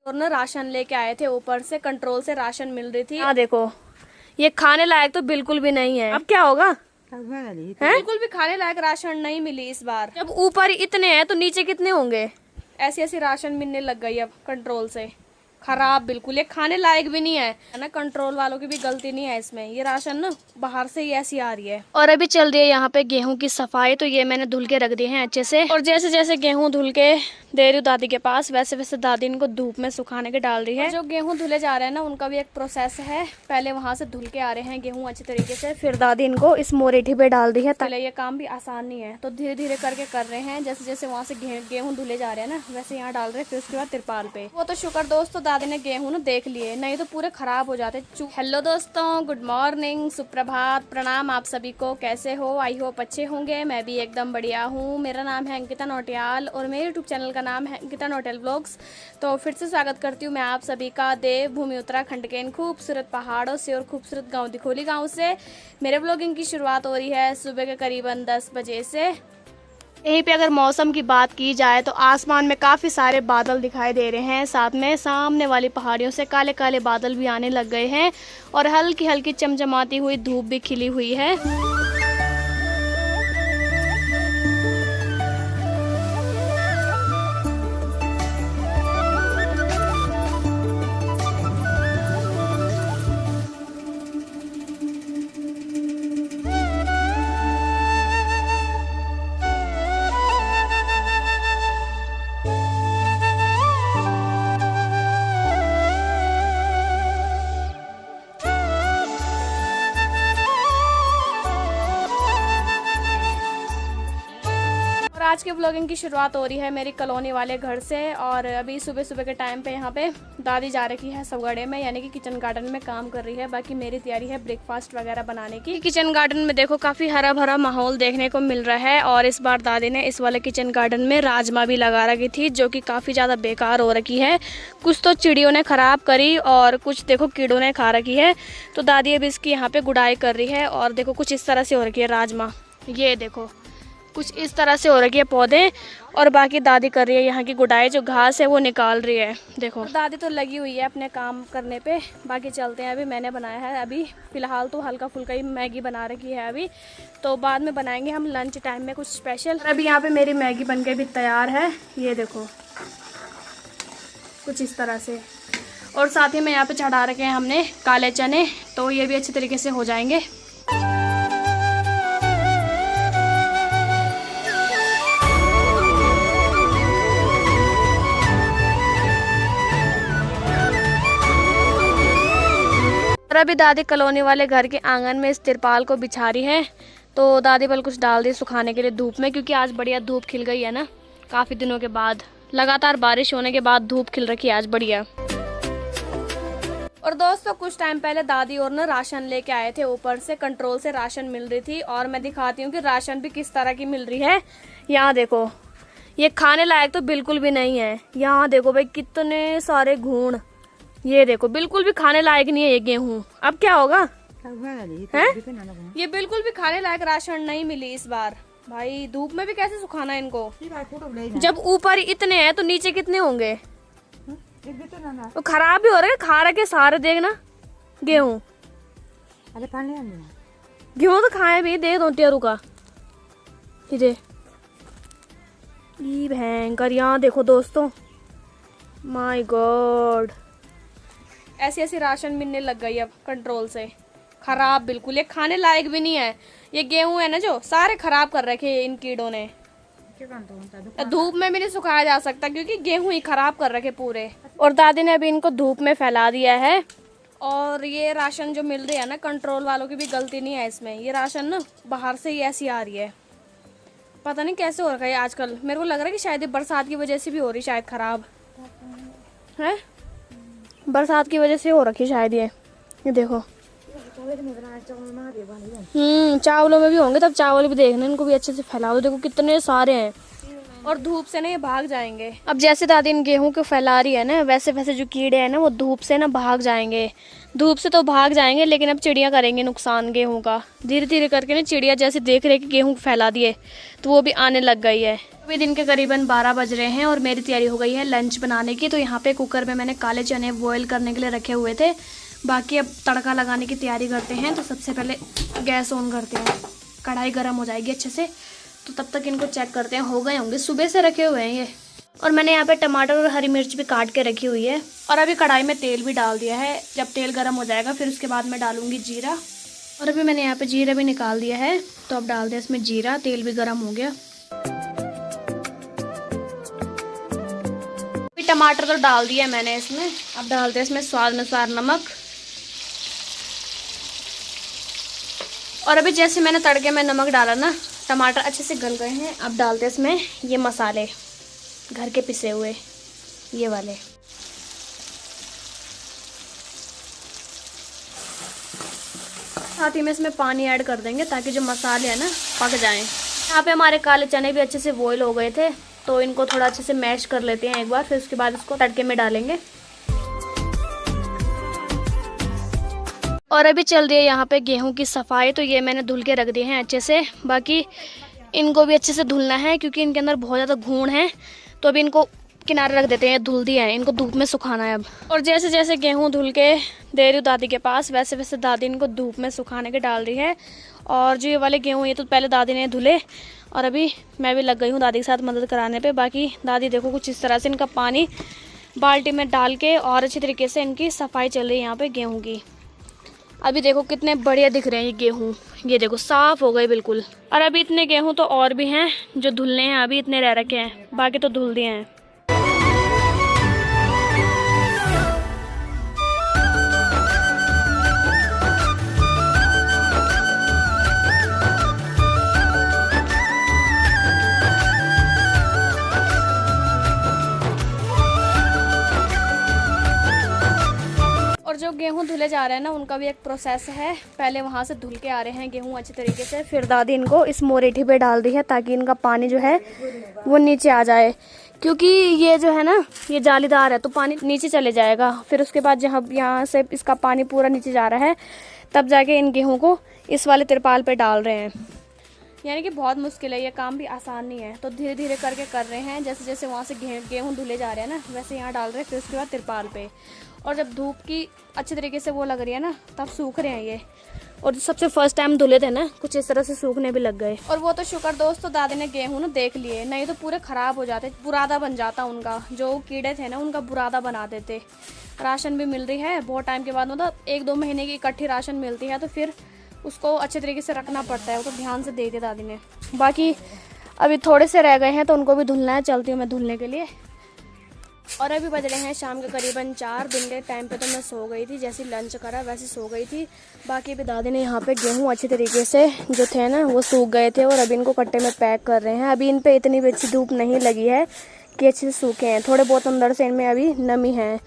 और ना राशन लेके आए थे, ऊपर से कंट्रोल से राशन मिल रही थी। हाँ देखो, ये खाने लायक तो बिल्कुल भी नहीं है। अब क्या होगा? बिल्कुल भी खाने लायक राशन नहीं मिली इस बार। जब ऊपर इतने हैं तो नीचे कितने होंगे? ऐसी ऐसी राशन मिलने लग गई अब कंट्रोल से। खराब बिल्कुल, ये खाने लायक भी नहीं है ना। कंट्रोल वालों की भी गलती नहीं है इसमें, ये राशन ना बाहर से ही ऐसी आ रही है। और अभी चल रही है यहाँ पे गेहूं की सफाई, तो ये मैंने धुल के रख दिए हैं अच्छे से। और जैसे जैसे गेहूं धुल के दे रही हूँ दादी के पास, वैसे वैसे दादी इनको धूप में सुखाने के डाल रही है। जो गेहूं धुले जा रहे हैं ना, उनका भी एक प्रोसेस है। पहले वहाँ से धुल के आ रहे हैं गेहूं अच्छी तरीके से, फिर दादी इनको इस मोरेठी पे डाल दी है। पहले ये काम भी आसान नहीं है, तो धीरे धीरे करके कर रहे हैं। जैसे जैसे वहाँ से गेहूं धुले जा रहे हैं ना, वैसे यहाँ डाल रहे हैं, फिर उसके बाद तिरपाल पे। वो तो शुक्र दोस्तों दादी ने गेहूं ना देख लिए, नहीं तो पूरे खराब हो जाते। हेलो दोस्तों, गुड मॉर्निंग, सुप्रभात, प्रणाम आप सभी को। कैसे हो? आई होप अच्छे होंगे। मैं भी एकदम बढ़िया हूँ। मेरा नाम है अंकिता नौटियाल और मेरे यूट्यूब चैनल का नाम है अंकिता नौटियाल व्लॉग्स। तो फिर से स्वागत करती हूँ मैं आप सभी का देवभूमि उत्तराखंड के इन खूबसूरत पहाड़ों से और खूबसूरत गाँव दिखोली गाँव से। मेरे व्लॉगिंग की शुरुआत हो रही है सुबह के करीबन 10 बजे से। यहीं पे अगर मौसम की बात की जाए तो आसमान में काफ़ी सारे बादल दिखाई दे रहे हैं, साथ में सामने वाली पहाड़ियों से काले काले बादल भी आने लग गए हैं और हल्की हल्की चमचमाती हुई धूप भी खिली हुई है। आज के ब्लॉगिंग की शुरुआत हो रही है मेरी कॉलोनी वाले घर से। और अभी सुबह सुबह के टाइम पे यहाँ पे दादी जा रखी है सवगड़े में, यानी कि किचन गार्डन में काम कर रही है। बाकी मेरी तैयारी है ब्रेकफास्ट वगैरह बनाने की। किचन गार्डन में देखो काफ़ी हरा भरा माहौल देखने को मिल रहा है। और इस बार दादी ने इस वाले किचन गार्डन में राजमा भी लगा रखी थी, जो कि काफ़ी ज़्यादा बेकार हो रखी है। कुछ तो चिड़ियों ने ख़राब करी और कुछ देखो कीड़ों ने खा रखी है। तो दादी अब इसकी यहाँ पे गुड़ाई कर रही है। और देखो कुछ इस तरह से हो रखी है राजमा, ये देखो कुछ इस तरह से हो रखी है पौधे। और बाकी दादी कर रही है यहाँ की गुड़ाई, जो घास है वो निकाल रही है। देखो दादी तो लगी हुई है अपने काम करने पे। बाकी चलते हैं, अभी मैंने बनाया है, अभी फ़िलहाल तो हल्का फुल्का ही मैगी बना रखी है अभी, तो बाद में बनाएंगे हम लंच टाइम में कुछ स्पेशल। अभी यहाँ पे मेरी मैगी बन के भी तैयार है, ये देखो कुछ इस तरह से। और साथ ही में यहाँ पे चढ़ा रखे हैं हमने काले चने, तो ये भी अच्छे तरीके से हो जाएंगे। और अभी दादी कॉलोनी वाले घर के आंगन में इस तिरपाल को बिछा रही है। तो दादी बल कुछ डाल दी सुखाने के लिए धूप में, क्योंकि आज बढ़िया धूप खिल गई है ना। काफ़ी दिनों के बाद लगातार बारिश होने के बाद धूप खिल रखी है आज बढ़िया। और दोस्तों कुछ टाइम पहले दादी और ना राशन लेके आए थे, ऊपर से कंट्रोल से राशन मिल रही थी। और मैं दिखाती हूँ कि राशन भी किस तरह की मिल रही है। यहाँ देखो, ये खाने लायक तो बिल्कुल भी नहीं है। यहाँ देखो भाई कितने सारे घूण, ये देखो बिल्कुल भी खाने लायक नहीं है ये गेहूं। अब क्या होगा? है? ये बिल्कुल भी खाने लायक राशन नहीं मिली इस बार। भाई धूप में भी कैसे सुखाना है इनको? जब ऊपर इतने हैं तो नीचे कितने होंगे? तो खराब भी हो रहे, खा रखे सारे। देखना गेहूं, गेहूं तो खाए भी, देख दो टेरू का ये भयंकर। यहाँ देखो दोस्तों, माय गॉड, ऐसी ऐसी राशन मिलने लग गई अब कंट्रोल से। खराब बिल्कुल, ये खाने लायक भी नहीं है। ये गेहूं है ना जो सारे खराब कर रखे इन कीड़ों ने। धूप में भी नहीं सुखाया जा सकता, क्योंकि गेहूं ही खराब कर रखे पूरे। और दादी ने अभी इनको धूप में फैला दिया है। और ये राशन जो मिल रही है ना, कंट्रोल वालों की भी गलती नहीं है इसमें। ये राशन ना बाहर से ही ऐसी आ रही है, पता नहीं कैसे हो रखा है आजकल। मेरे को लग रहा है कि शायद बरसात की वजह से भी हो रही, शायद खराब है, बरसात की वजह से हो रखी शायद। ये देखो चावलों में भी होंगे, तब चावल भी देखना, इनको भी अच्छे से फैला दो। देखो कितने सारे हैं। और धूप से ना ये भाग जाएंगे। अब जैसे दादी इन गेहूं को फैला रही है ना, वैसे वैसे जो कीड़े हैं ना वो धूप से ना भाग जाएंगे। धूप से तो भाग जाएंगे, लेकिन अब चिड़िया करेंगे नुकसान गेहूं का। धीरे धीरे करके ना चिड़िया जैसे देख रहे कि गेहूं फैला दिए, तो वो भी आने लग गई है। अभी दिन के करीबन 12 बज रहे हैं और मेरी तैयारी हो गई है लंच बनाने की। तो यहाँ पे कुकर में मैंने काले चने बॉईल करने के लिए रखे हुए थे। बाकी अब तड़का लगाने की तैयारी करते हैं। तो सबसे पहले गैस ऑन करते हैं, कढ़ाई गर्म हो जाएगी अच्छे से। तो तब तक इनको चेक करते हैं, हो गए होंगे, सुबह से रखे हुए हैं ये। और मैंने यहाँ पे टमाटर और हरी मिर्च भी काट के रखी हुई है। और अभी कढ़ाई में तेल भी डाल दिया है। जब तेल गर्म हो जाएगा फिर उसके बाद मैं डालूंगी जीरा। और अभी मैंने यहाँ पे जीरा भी निकाल दिया है। तो अब डाल दिया इसमें जीरा, तेल भी गर्म हो गया। अभी टमाटर तो डाल दिया मैंने इसमें। अब डाल दिया इसमें स्वाद अनुसार नमक। और अभी जैसे मैंने तड़के में नमक डाला ना, टमाटर अच्छे से गल गए हैं। अब डालते हैं इसमें ये मसाले, घर के पिसे हुए ये वाले। साथ ही में इसमें पानी ऐड कर देंगे ताकि जो मसाले हैं ना पक जाएं। यहाँ पे हमारे काले चने भी अच्छे से बॉईल हो गए थे। तो इनको थोड़ा अच्छे से मैश कर लेते हैं एक बार, फिर उसके बाद इसको तड़के में डालेंगे। और अभी चल रही है यहाँ पे गेहूं की सफाई। तो ये मैंने धुल के रख दिए हैं अच्छे से। बाकी इनको भी अच्छे से धुलना है क्योंकि इनके अंदर बहुत ज़्यादा घून है। तो अभी इनको किनारे रख देते हैं, धुल दिए हैं, इनको धूप में सुखाना है अब। और जैसे जैसे गेहूं धुल के दे रही हूँ दादी के पास, वैसे वैसे दादी इनको धूप में सुखाने के डाल रही है। और जो ये वाले गेहूं ये तो पहले दादी ने धुले और अभी मैं भी लग गई हूँ दादी के साथ मदद कराने पे। बाकी दादी देखो कुछ इस तरह से इनका पानी बाल्टी में डाल के और अच्छी तरीके से इनकी सफाई चल रही है यहाँ पे गेहूँ की। अभी देखो कितने बढ़िया दिख रहे हैं ये गेहूँ, ये देखो साफ हो गए बिल्कुल। और अभी इतने गेहूँ तो और भी हैं जो धुलने हैं, अभी इतने रह रखे हैं, बाकी तो धुल दिए हैं। और जो गेहूं धुले जा रहे हैं ना, उनका भी एक प्रोसेस है। पहले वहां से धुल के आ रहे हैं गेहूं अच्छी तरीके से, फिर दादी इनको इस मोरेठी पे डाल दी है ताकि इनका पानी जो है वो नीचे आ जाए। क्योंकि ये जो है ना ये जालीदार है तो पानी नीचे चले जाएगा। फिर उसके बाद जब यहाँ से इसका पानी पूरा नीचे जा रहा है तब जाके इन गेहूँ को इस वाले तिरपाल पे डाल रहे हैं। यानी कि बहुत मुश्किल है, ये काम भी आसान नहीं है। तो धीरे धीरे करके कर रहे हैं। जैसे जैसे वहाँ से गेहूँ धुले जा रहे हैं ना, वैसे यहाँ डाल रहे हैं, फिर उसके बाद तिरपाल पे। और जब धूप की अच्छी तरीके से वो लग रही है ना, तब सूख रहे हैं ये। और जो सबसे फर्स्ट टाइम धुले थे ना, कुछ इस तरह से सूखने भी लग गए। और वो तो शुक्र दोस्तों दादी ने गेहूँ ना देख लिए, नहीं तो पूरे ख़राब हो जाते, बुरादा बन जाता उनका। जो कीड़े थे ना उनका बुरादा बना देते। राशन भी मिल रही है बहुत टाइम के बाद, मतलब 1-2 महीने की इकट्ठी राशन मिलती है, तो फिर उसको अच्छे तरीके से रखना पड़ता है। वो तो ध्यान से दे दिया दादी ने। बाकी अभी थोड़े से रह गए हैं तो उनको भी धुलना है। चलती हूँ मैं धुलने के लिए। और अभी बज रहे हैं शाम के करीबन 4। दिन के टाइम पे तो मैं सो गई थी, जैसे लंच करा वैसे सो गई थी। बाकी अभी दादी ने यहाँ पे गेहूँ अच्छी तरीके से जो थे ना वो सूख गए थे और अभी इनको कट्टे में पैक कर रहे हैं। अभी इन पे इतनी भी अच्छी धूप नहीं लगी है कि अच्छे से सूखे हैं, थोड़े बहुत अंदर से इनमें अभी नमी है।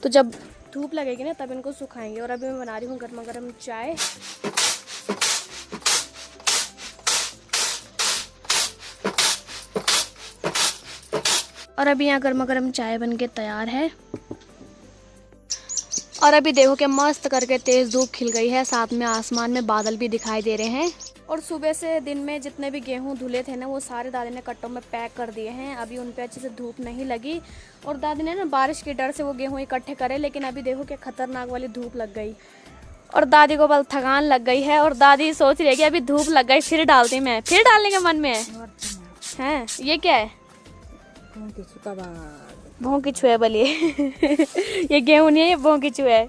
तो जब धूप लगेगी ना तब इनको सुखाएंगे। और अभी मैं बना रही हूँ गर्मा गर्म चाय। और अभी यहाँ गर्मा गर्म चाय बन के तैयार है। और अभी देखो कि मस्त करके तेज़ धूप खिल गई है, साथ में आसमान में बादल भी दिखाई दे रहे हैं। और सुबह से दिन में जितने भी गेहूं धुले थे ना वो सारे दादी ने कट्टों में पैक कर दिए हैं। अभी उन पे अच्छे से धूप नहीं लगी। और दादी ने ना बारिश के डर से वो गेहूं इकट्ठे करे, लेकिन अभी देखो कि खतरनाक वाली धूप लग गई और दादी को बल थकान लग गई है। और दादी सोच रही है कि अभी धूप लग गई फिर डालती मैं, फिर डालने के मन में है। ये क्या है? भोंकी छुए बलिए ये गेहूं नहीं है, ये भोंकी छुए है।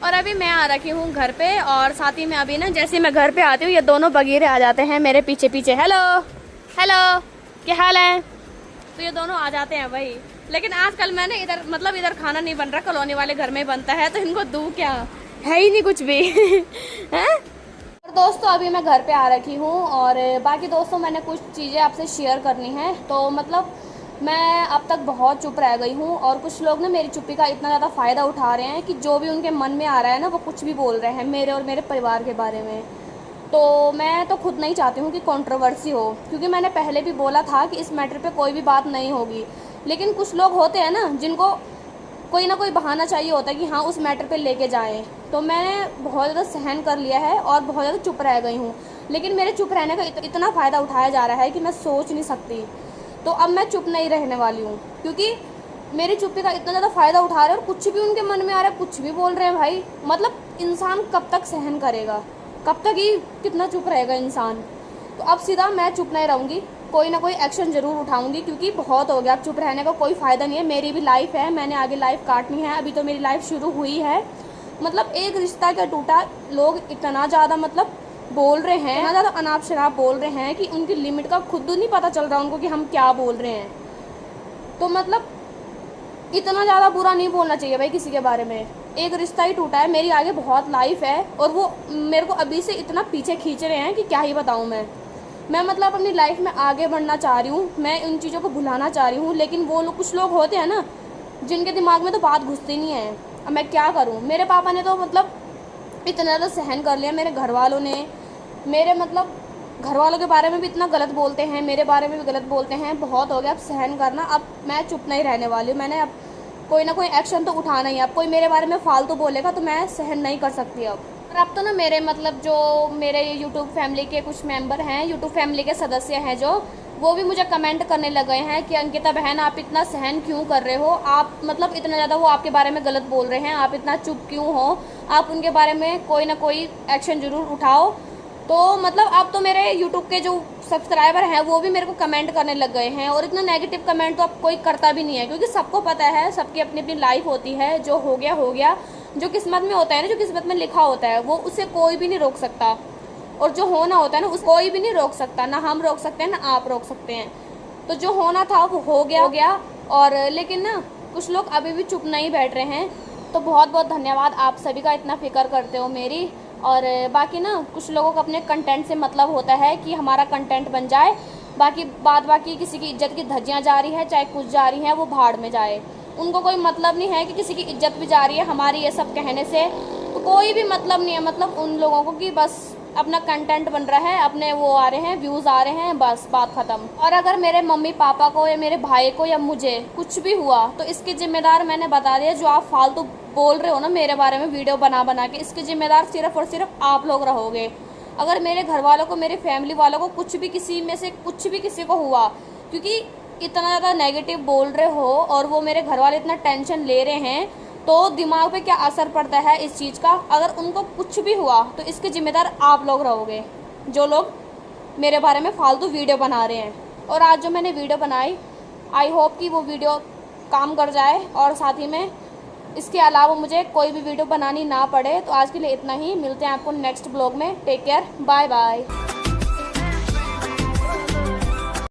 और अभी मैं आ रखी हूँ घर पे। और साथ ही में अभी ना जैसे मैं घर पे आती हूँ ये दोनों बगीरे आ जाते हैं मेरे पीछे पीछे। हेलो हेलो क्या हाल है? तो ये दोनों आ जाते हैं भाई। लेकिन आजकल मैंने इधर खाना नहीं बन रहा, कॉलोनी वाले घर में बनता है, तो इनको दूं क्या, है ही नहीं कुछ भी है। और दोस्तों अभी मैं घर पे आ रखी हूँ। और बाकी दोस्तों मैंने कुछ चीज़ें आपसे शेयर करनी है। तो मतलब मैं अब तक बहुत चुप रह गई हूँ और कुछ लोग ना मेरी चुप्पी का इतना ज़्यादा फ़ायदा उठा रहे हैं कि जो भी उनके मन में आ रहा है ना वो कुछ भी बोल रहे हैं मेरे और मेरे परिवार के बारे में। तो मैं तो खुद नहीं चाहती हूँ कि कंट्रोवर्सी हो, क्योंकि मैंने पहले भी बोला था कि इस मैटर पे कोई भी बात नहीं होगी। लेकिन कुछ लोग होते हैं ना जिनको कोई ना कोई बहाना चाहिए होता है कि हाँ उस मैटर पे लेके जाएं। तो मैंने बहुत ज़्यादा सहन कर लिया है और बहुत ज़्यादा चुप रह गई हूँ, लेकिन मेरे चुप रहने का इतना फ़ायदा उठाया जा रहा है कि मैं सोच नहीं सकती। तो अब मैं चुप नहीं रहने वाली हूँ, क्योंकि मेरी चुप्पी का इतना ज़्यादा फ़ायदा उठा रहे हैं और कुछ भी उनके मन में आ रहा है, कुछ भी बोल रहे हैं भाई। मतलब इंसान कब तक सहन करेगा, कब तक ही कितना चुप रहेगा इंसान। तो अब सीधा मैं चुप नहीं रहूँगी, कोई ना कोई एक्शन ज़रूर उठाऊंगी, क्योंकि बहुत हो गया। अब चुप रहने का कोई फ़ायदा नहीं है। मेरी भी लाइफ है, मैंने आगे लाइफ काटनी है। अभी तो मेरी लाइफ शुरू हुई है। मतलब एक रिश्ता क्या टूटा, लोग इतना ज़्यादा मतलब बोल रहे हैं, इतना ज़्यादा अनाप शनाप बोल रहे हैं कि उनकी लिमिट का खुद नहीं पता चल रहा उनको कि हम क्या बोल रहे हैं। तो मतलब इतना ज़्यादा बुरा नहीं बोलना चाहिए भाई किसी के बारे में। एक रिश्ता ही टूटा है, मेरी आगे बहुत लाइफ है और वो मेरे को अभी से इतना पीछे खींच रहे हैं कि क्या ही बताऊँ मैं मतलब अपनी लाइफ में आगे बढ़ना चाह रही हूँ, मैं उन चीज़ों को भुलाना चाह रही हूँ, लेकिन वो लोग, कुछ लोग होते हैं ना जिनके दिमाग में तो बात घुसती नहीं है। अब मैं क्या करूँ। मेरे पापा ने तो मतलब इतना ज़्यादा सहन कर लिया, मेरे घर वालों ने, मेरे मतलब घर वालों के बारे में भी इतना गलत बोलते हैं, मेरे बारे में भी गलत बोलते हैं। बहुत हो गया अब सहन करना। अब मैं चुप नहीं रहने वाली हूँ। मैंने अब कोई ना कोई एक्शन तो उठाना ही। अब कोई मेरे बारे में फालतू बोलेगा तो मैं सहन नहीं कर सकती अब। और अब तो ना मेरे मतलब जो मेरे यूट्यूब फैमिली के कुछ मेंबर हैं, यूट्यूब फैमिली के सदस्य हैं जो, वो भी मुझे कमेंट करने लगे हैं कि अंकिता बहन आप इतना सहन क्यों कर रहे हो, आप मतलब इतना ज़्यादा वो आपके बारे में गलत बोल रहे हैं, आप इतना चुप क्यों हो, आप उनके बारे में कोई ना कोई एक्शन ज़रूर उठाओ। तो मतलब अब तो मेरे यूट्यूब के जो सब्सक्राइबर हैं वो भी मेरे को कमेंट करने लग गए हैं। और इतना नेगेटिव कमेंट तो अब कोई करता भी नहीं है, क्योंकि सबको पता है सबकी अपनी अपनी लाइफ होती है। जो हो गया, जो किस्मत में होता है ना, जो किस्मत में लिखा होता है वो उसे कोई भी नहीं रोक सकता। और जो होना होता है ना उस कोई भी नहीं रोक सकता, ना हम रोक सकते हैं ना आप रोक सकते हैं। तो जो होना था वो हो गया। और लेकिन ना कुछ लोग अभी भी चुप नहीं बैठ रहे हैं। तो बहुत बहुत धन्यवाद आप सभी का, इतना फिक्र करते हो मेरी। और बाकी ना कुछ लोगों को अपने कंटेंट से मतलब होता है कि हमारा कंटेंट बन जाए, बाकी किसी की इज्जत की धज्जियाँ जा रही है, चाहे कुछ जा रही है, वो भाड़ में जाए। उनको कोई मतलब नहीं है कि किसी की इज्जत भी जा रही है हमारी ये सब कहने से। तो कोई भी मतलब नहीं है मतलब उन लोगों को कि बस अपना कंटेंट बन रहा है, अपने वो आ रहे हैं, व्यूज़ आ रहे हैं, बस बात ख़त्म। और अगर मेरे मम्मी पापा को या मेरे भाई को या मुझे कुछ भी हुआ तो इसकी जिम्मेदार मैंने बता दिया, जो आप फालतू बोल रहे हो ना मेरे बारे में वीडियो बना के, इसकी जिम्मेदार सिर्फ और सिर्फ आप लोग रहोगे। अगर मेरे घर वालों को, मेरे फैमिली वालों को कुछ भी, किसी में से कुछ भी किसी को हुआ, क्योंकि इतना ज़्यादा नेगेटिव बोल रहे हो और वो मेरे घर वाले इतना टेंशन ले रहे हैं, तो दिमाग पे क्या असर पड़ता है इस चीज़ का। अगर उनको कुछ भी हुआ तो इसके जिम्मेदार आप लोग रहोगे, जो लोग मेरे बारे में फालतू वीडियो बना रहे हैं। और आज जो मैंने वीडियो बनाई, आई होप कि वो वीडियो काम कर जाए और साथ ही में इसके अलावा मुझे कोई भी वीडियो बनानी ना पड़े। तो आज के लिए इतना ही, मिलते हैं आपको नेक्स्ट ब्लॉग में। Take care, bye bye.